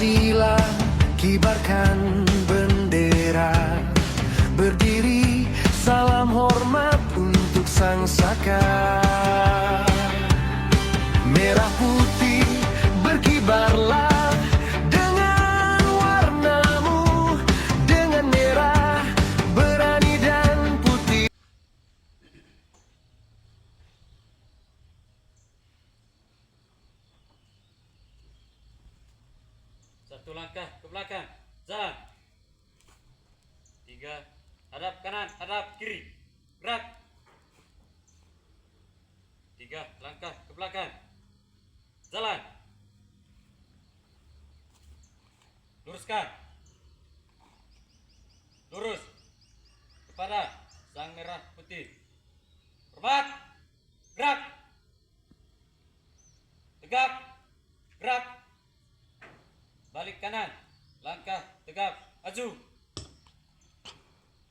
Pancasila, kibarkan bendera, berdiri salam hormat untuk sang saka. Merah putih berkibarlah dengan warnamu, dengan merah berani dan putih. Satu langkah ke belakang, jalan. 3, hadap kanan, hadap kiri, gerak. 3 langkah ke belakang, jalan. Luruskan, lurus kepada sang merah putih. Hormat, gerak. Tegak, gerak. Balik kanan, langkah tegap, maju.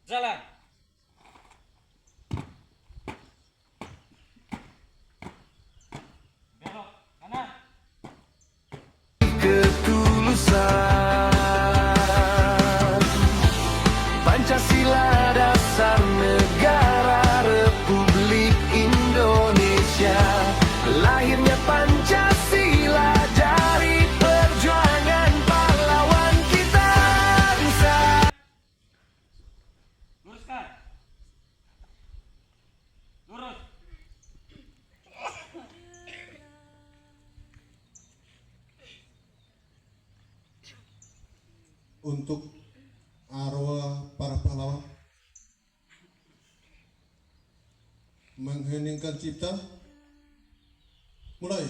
Jalan. Belok kanan. Ketulusan Pancasila dasar negara Republik Indonesia. Lahirnya Pancasila dari perjuangan pahlawan kita bangsa. Luruskan. Lurus. Untuk arwah para pahlawan, mengheningkan cipta, mulai.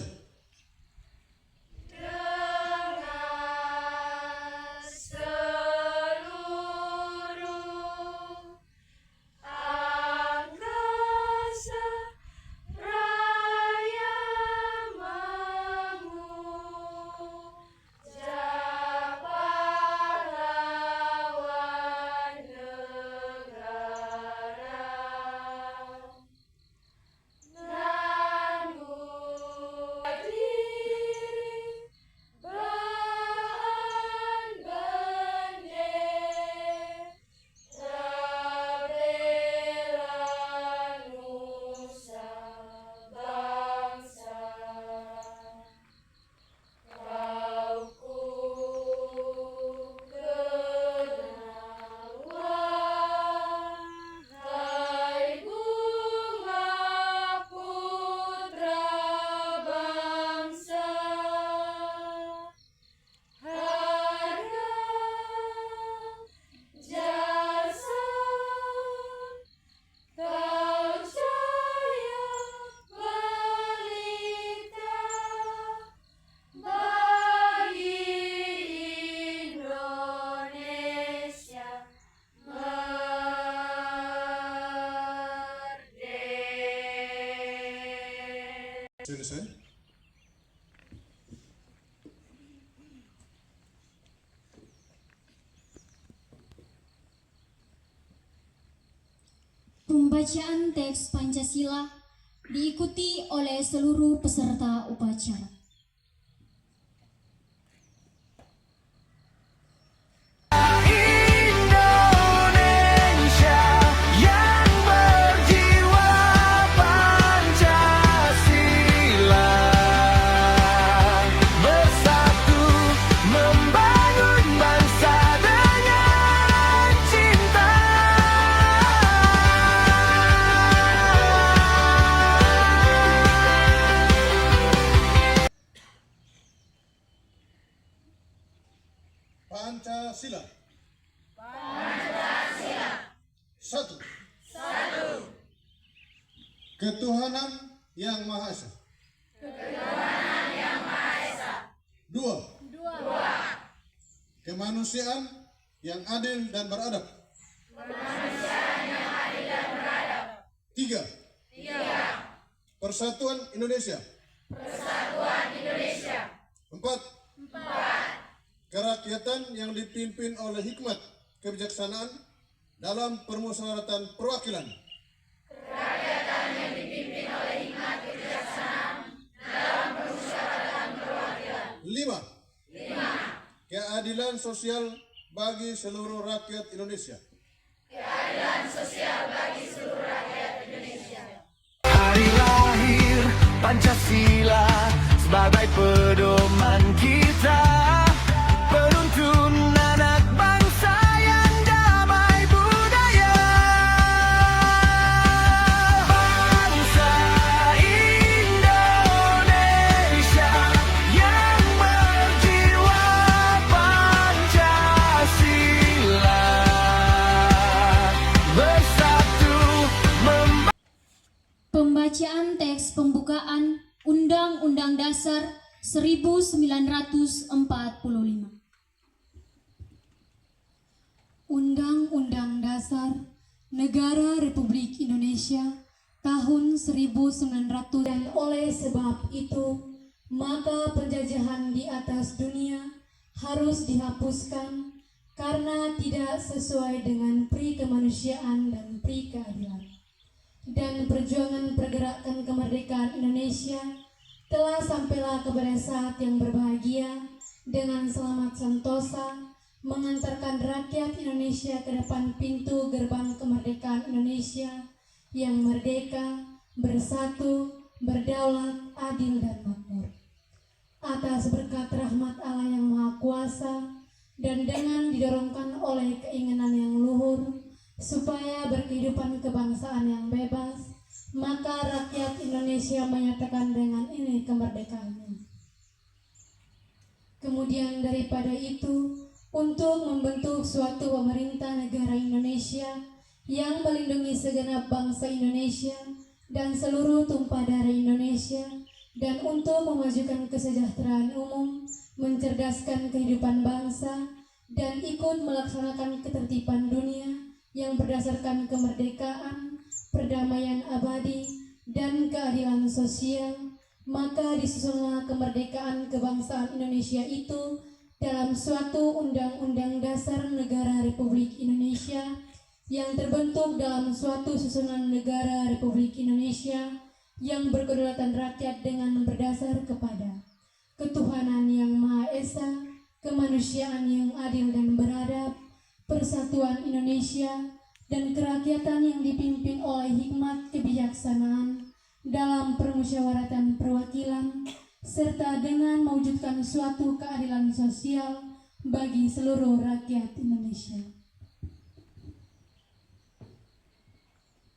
Selesai. Pembacaan teks Pancasila diikuti oleh seluruh peserta upacara. Indonesia yang berjiwa Pancasila, bersatu membangun bangsa dengan cinta. Pancasila. Satu. Ketuhanan yang Maha Esa. Dua. Kemanusiaan yang adil dan beradab. Tiga. Persatuan Indonesia. Empat. Kerakyatan yang dipimpin oleh hikmat kebijaksanaan dalam permusyawaratan perwakilan. Lima. keadilan sosial bagi seluruh rakyat Indonesia. Hari lahir Pancasila sebagai pedoman kita, penuntun anak bangsa yang damai budaya. Bangsa Indonesia yang berjiwa Pancasila, bersatu Pembacaan teks pembukaan Undang-Undang Dasar 1945. Undang-Undang Dasar Negara Republik Indonesia tahun 1900, dan oleh sebab itu maka penjajahan di atas dunia harus dihapuskan karena tidak sesuai dengan pri kemanusiaan dan pri keadilan. Dan perjuangan pergerakan kemerdekaan Indonesia telah sampailah kepada saat yang berbahagia dengan selamat sentosa mengantarkan rakyat Indonesia ke depan pintu gerbang kemerdekaan Indonesia yang merdeka, bersatu, berdaulat, adil dan makmur. Atas berkat rahmat Allah yang Maha Kuasa dan dengan didorongkan oleh keinginan yang luhur supaya berkehidupan kebangsaan yang bebas, maka rakyat Indonesia menyatakan dengan ini kemerdekaannya. Kemudian daripada itu, untuk membentuk suatu pemerintah negara Indonesia yang melindungi segenap bangsa Indonesia dan seluruh tumpah darah Indonesia, dan untuk memajukan kesejahteraan umum, mencerdaskan kehidupan bangsa, dan ikut melaksanakan ketertiban dunia yang berdasarkan kemerdekaan, perdamaian abadi, dan keadilan sosial, maka disusunlah kemerdekaan kebangsaan Indonesia itu dalam suatu Undang-Undang Dasar Negara Republik Indonesia yang terbentuk dalam suatu susunan negara Republik Indonesia yang berkedaulatan rakyat dengan berdasar kepada ketuhanan yang Maha Esa, kemanusiaan yang adil dan beradab, persatuan Indonesia, dan kerakyatan yang dipimpin oleh hikmat kebijaksanaan dalam permusyawaratan perwakilan, serta dengan mewujudkan suatu keadilan sosial bagi seluruh rakyat Indonesia.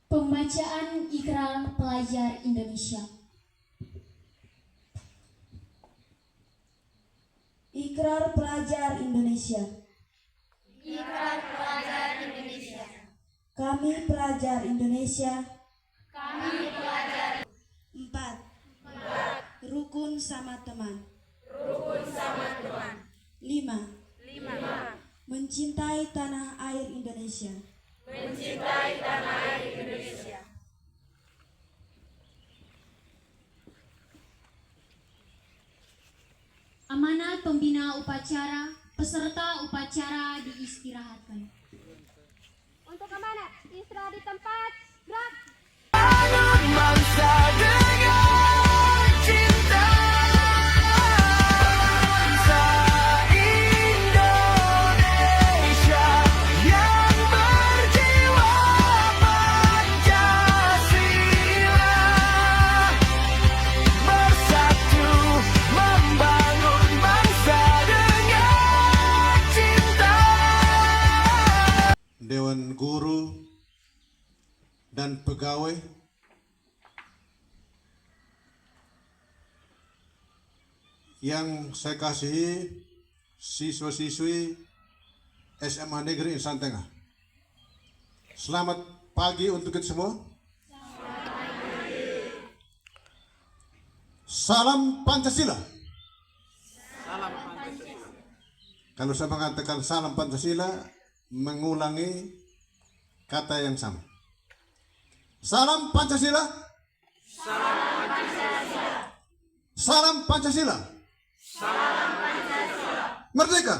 Pembacaan Ikrar Pelajar Indonesia. Ikrar Pelajar Indonesia. Kami pelajar Indonesia. 4. Rukun sama teman. 5. Mencintai tanah air Indonesia. Amanat pembina upacara, peserta upacara diistirahatkan. Untuk amanat, istirahat di tempat, gerak. bangun bangsa dengan cinta. Bangsa Indonesia yang berjiwa Pancasila, bersatu membangun bangsa dengan cinta. Dewan Guru dan pegawai yang saya kasihi, siswa-siswi SMA Negeri Insan Tengah. Selamat pagi untuk kita semua. Salam Pancasila. Kalau saya mengatakan salam Pancasila, mengulangi kata yang sama. Salam Pancasila. Salam Pancasila. Merdeka.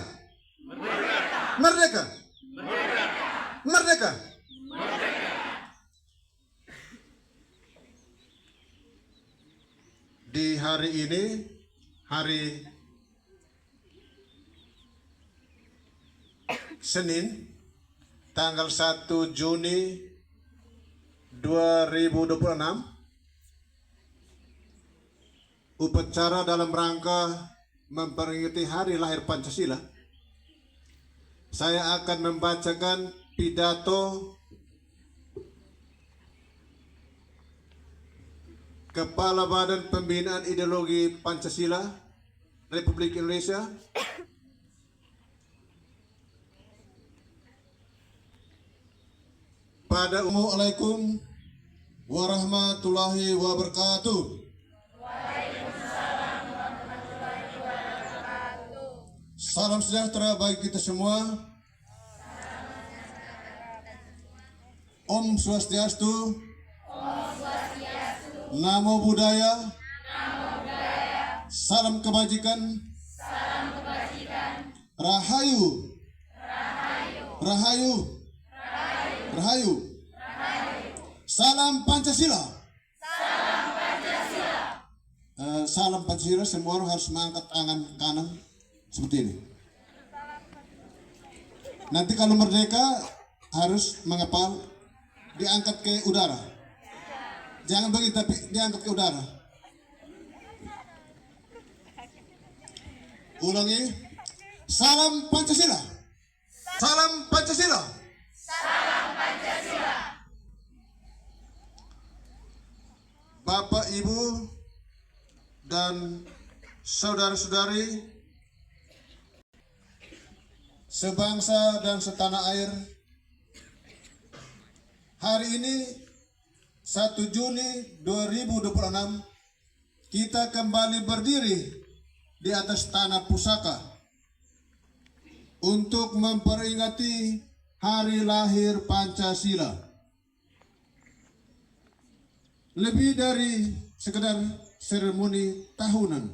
Merdeka. Merdeka. Di hari ini, hari Senin, tanggal 1 Juni 2026, upacara dalam rangka memperingati hari lahir Pancasila. Saya akan membacakan pidato Kepala Badan Pembinaan Ideologi Pancasila Republik Indonesia pada Assalamualaikum warahmatullahi wabarakatuh. Salam sejahtera bagi kita semua. Om Swastiastu. Namo Buddhaya. Salam kebajikan. Rahayu. Rahayu. Rahayu. Salam Pancasila. Salam Pancasila. Semua orang harus mengangkat tangan kanan seperti ini. Nanti kalau merdeka harus mengepal, diangkat ke udara. Jangan begini, tapi diangkat ke udara. Ulangi. Salam Pancasila. Salam Pancasila. Bapak, Ibu, dan saudara-saudari sebangsa dan setanah air, hari ini 1 Juni 2026 kita kembali berdiri di atas tanah pusaka untuk memperingati hari lahir Pancasila. Lebih dari sekedar seremoni tahunan,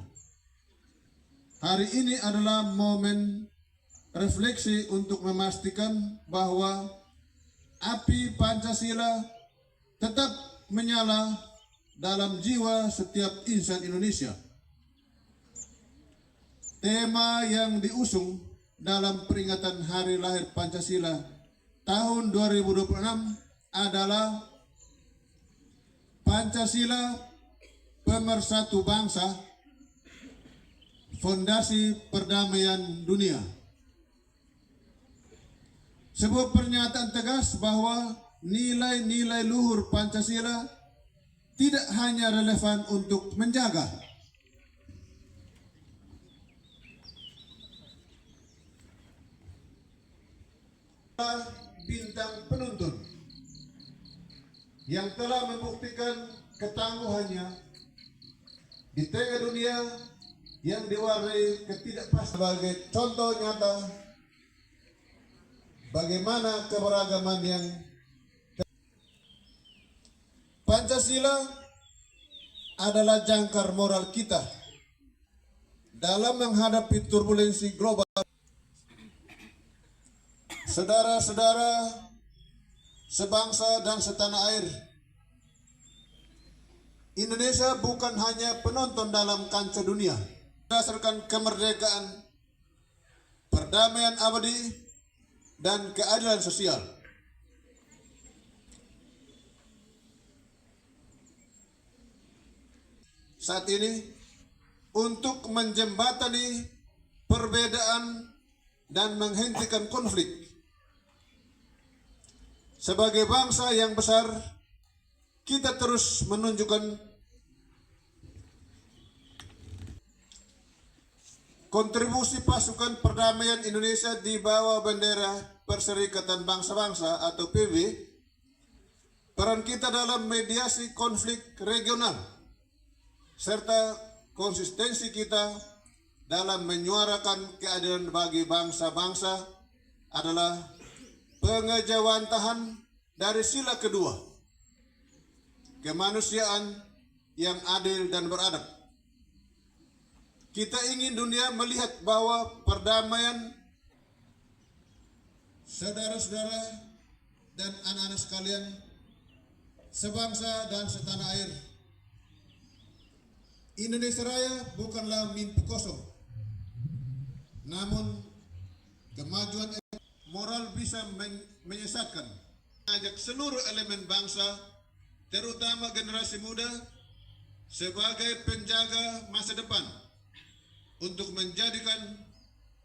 hari ini adalah momen refleksi untuk memastikan bahwa api Pancasila tetap menyala dalam jiwa setiap insan Indonesia. Tema yang diusung dalam peringatan Hari Lahir Pancasila tahun 2026 adalah Pancasila, pemersatu bangsa, fondasi perdamaian dunia. Sebuah pernyataan tegas bahwa nilai-nilai luhur Pancasila tidak hanya relevan untuk menjaga, bintang penuntun yang telah membuktikan ketangguhannya di tengah dunia yang diwarnai ketidakpastian. Sebagai contoh nyata bagaimana keberagaman yang Pancasila adalah jangkar moral kita dalam menghadapi turbulensi global. Saudara-saudara sebangsa dan setanah air, Indonesia bukan hanya penonton dalam kancah dunia. Berdasarkan kemerdekaan, perdamaian abadi, dan keadilan sosial. Saat ini, untuk menjembatani perbedaan dan menghentikan konflik, sebagai bangsa yang besar, kita terus menunjukkan kontribusi pasukan perdamaian Indonesia di bawah bendera Perserikatan Bangsa-Bangsa atau PBB, peran kita dalam mediasi konflik regional, serta konsistensi kita dalam menyuarakan keadilan bagi bangsa-bangsa adalah pengejawantahan dari sila kedua, kemanusiaan yang adil dan beradab. Kita ingin dunia melihat bahwa perdamaian, saudara-saudara dan anak-anak sekalian, sebangsa dan setanah air, Indonesia Raya bukanlah mimpi kosong, namun kemajuan moral menyesatkan. Mengajak seluruh elemen bangsa, terutama generasi muda, sebagai penjaga masa depan untuk menjadikan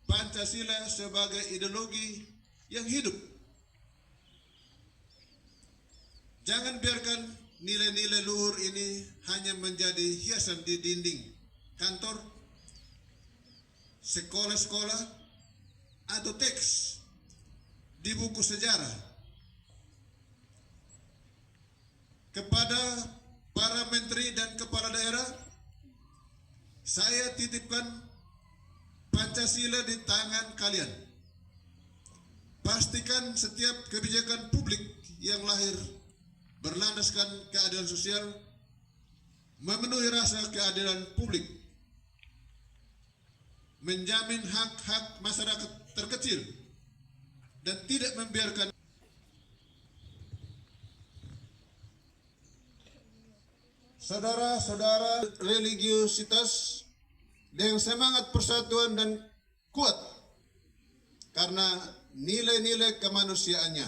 Pancasila sebagai ideologi yang hidup. Jangan biarkan nilai-nilai luhur ini hanya menjadi hiasan di dinding kantor, sekolah-sekolah, atau teks di buku sejarah. Kepada para menteri dan kepala daerah, saya titipkan Pancasila di tangan kalian. Pastikan setiap kebijakan publik yang lahir berlandaskan keadilan sosial, memenuhi rasa keadilan publik, menjamin hak-hak masyarakat terkecil, dan tidak membiarkan saudara-saudara religiusitas dengan semangat persatuan dan kuat karena nilai-nilai kemanusiaannya.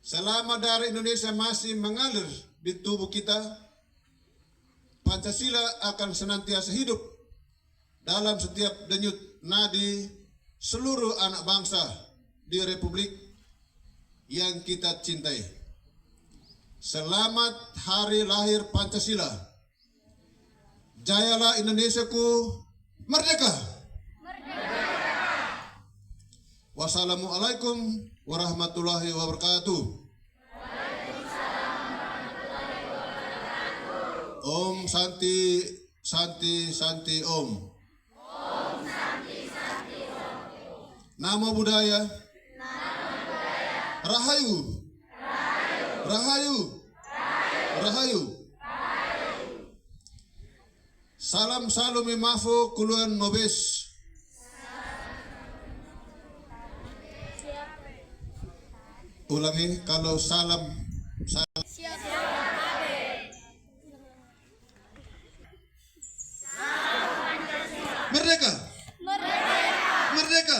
Selama darah Indonesia masih mengalir di tubuh kita, Pancasila akan senantiasa hidup dalam setiap denyut nadi seluruh anak bangsa di Republik yang kita cintai. Selamat hari lahir Pancasila. Jayalah Indonesiaku merdeka. Wassalamualaikum warahmatullahi wabarakatuh. Om Santi Santi Santi Om. Namo Buddhaya. Rahayu. Rahayu. Rahayu. Salam salumi mafo kuluan nobes. Ulangi, kalau salam. Merdeka. Merdeka.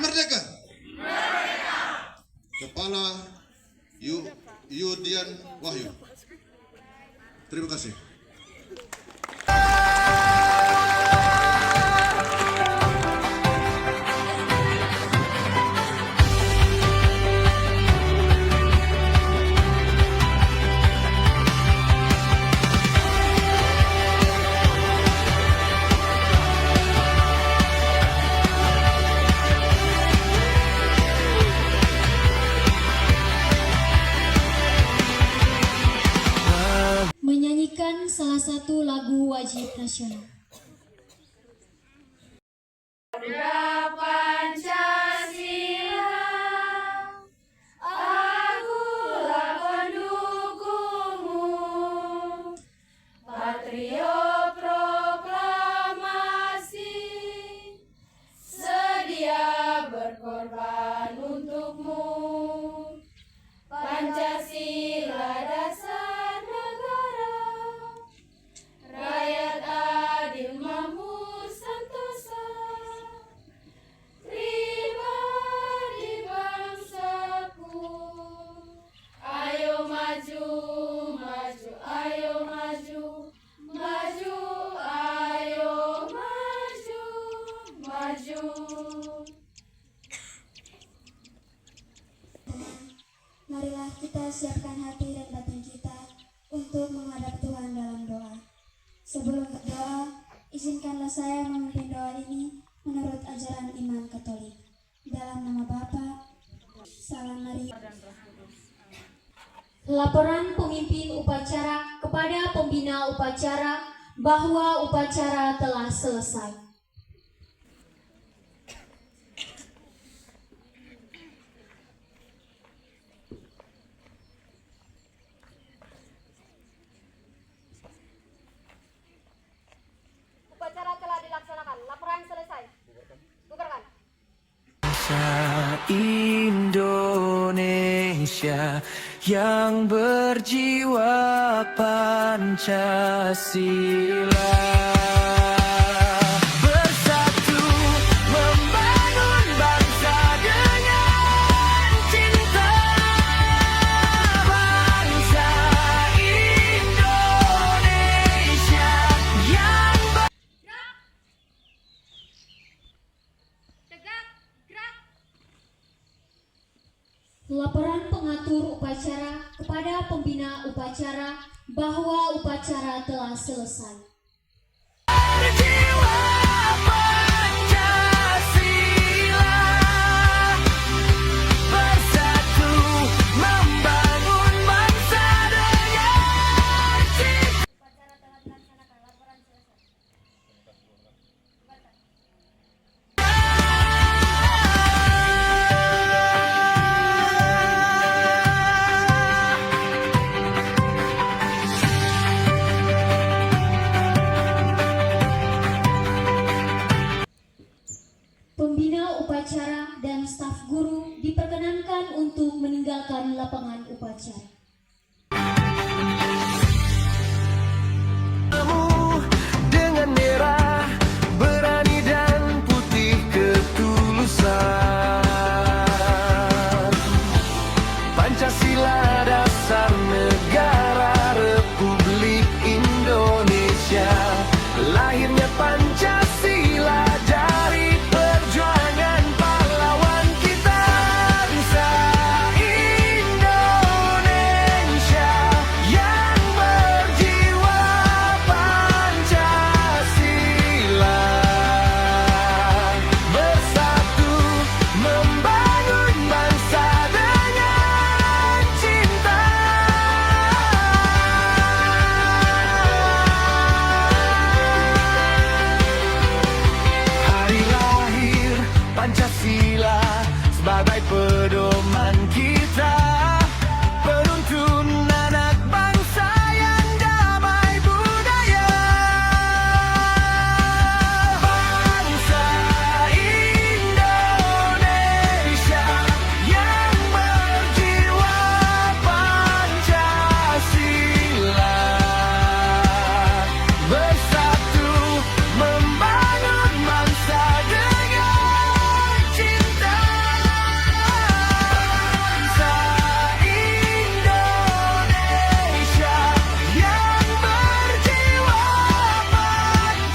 Merdeka. Kepala Yudian Wahyu. Terima kasih. Menyanyikan salah satu lagu wajib nasional. Marilah kita siapkan hati dan batin kita untuk menghadap Tuhan dalam doa. Sebelum berdoa, izinkanlah saya memimpin doa ini menurut ajaran iman Katolik. Dalam nama Bapa, Salam Maria. Laporan pemimpin upacara kepada pembina upacara bahwa upacara telah selesai. Upacara telah dilaksanakan. Laporan selesai. Bubarkan. Indonesia yang berjiwa Pancasila. Bersatu membangun bangsa dengan Laporan pengatur upacara kepada pembina upacara bahwa upacara telah selesai. Berjiwa Pancasila, bersatu membangun bangsa dengan cinta. Upacara telah dilaksanakan. Laporan selesai. Pembina upacara dan staf guru diperkenankan untuk meninggalkan lapangan upacara. Dengan merah berani dan putih ketulusan, Pancasila dasar negara Republik Indonesia. Lahirnya Pancasila dari perjuangan pahlawan kita, bangsa Indonesia yang berjiwa Pancasila, bersatu membangun bangsa dengan cinta. Hari lahir Pancasila sebagai pedoman kita, penuntun anak bangsa yang damai budaya. Bangsa Indonesia yang berjiwa Pancasila, bersatu membangun bangsa dengan cinta. Bangsa Indonesia yang berjiwa Pancasila,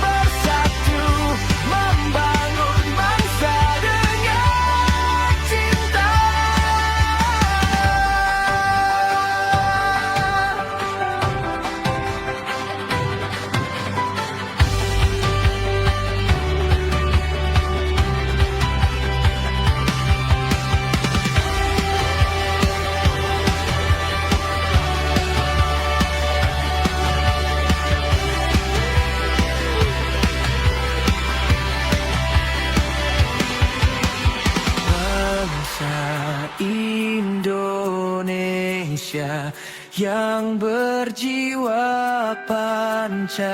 bersatu membangun bangsa dengan cinta. Bangsa Indonesia yang berjiwa Pancasila.